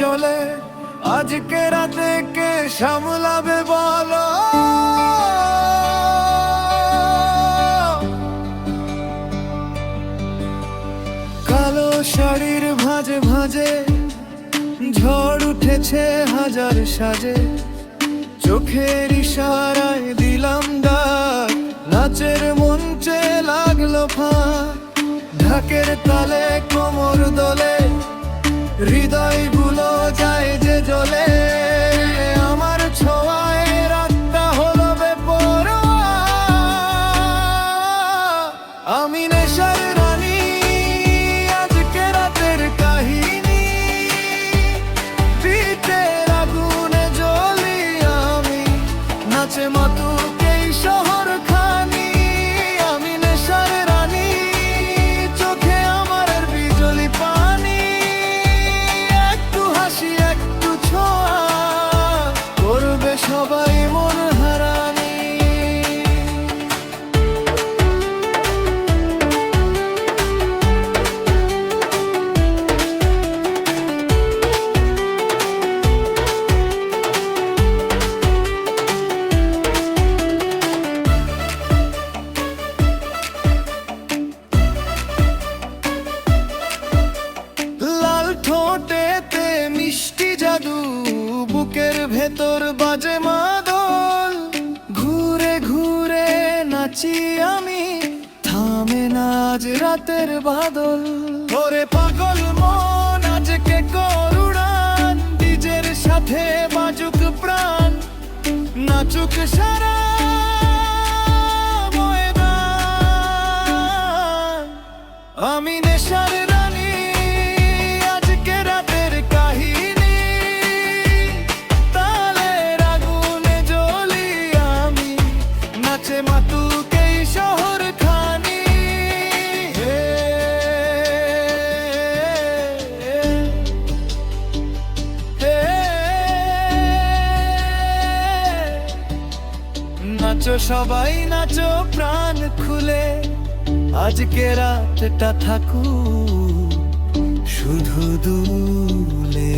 চলে, আজকে রাতে কে সামলাবে বলো? কালো শাড়ির ভাঁজে ভাঁজে ঝড় উঠেছে হাজার সাজে, চোখের ইশারায় দিলাম ডাক, নাচের মঞ্চে লাগলো ফাঁক। ঢাকের তালে কোমর দোলে, হৃদয়গুলো যায় যে জ্বলে, আমার ছোঁয়ায় রাতটা হলো বেপরোয়া। আমি নেশার রানী, আজকে রাতের কাহিনী, প্রীতের আগুনে জ্বলি আমি, নাচে মাতুক এই শহর খানি। আমি নেশার রানী, চোখে আমার বিজলি পানি, একটু হাসি একটু ছোঁয়া, করবে সবাই মন হারানি। লাল ঠোঁটেতে মিষ্টি জাদু, বুকের ভেতর বাজে মাদল, ঘুরে ঘুরে নাচি আমি, থামে না আজ রাতের বাদল। ওরে পাগল মন আজকে করুড়ান, ডিজের সাথে বাজুক প্রাণ, নাচুক সারা ময়দান। আমি নেশার রানী, আজকে রাতের কাহিনী, তালের আগুনে জ্বলি আমি, নাচে মাতুক এই শহর খানি। হে, হে, নাচো সবাই নাচো প্রাণ খুলে, আজকে রাতটা থাকুক শুধু দুলে।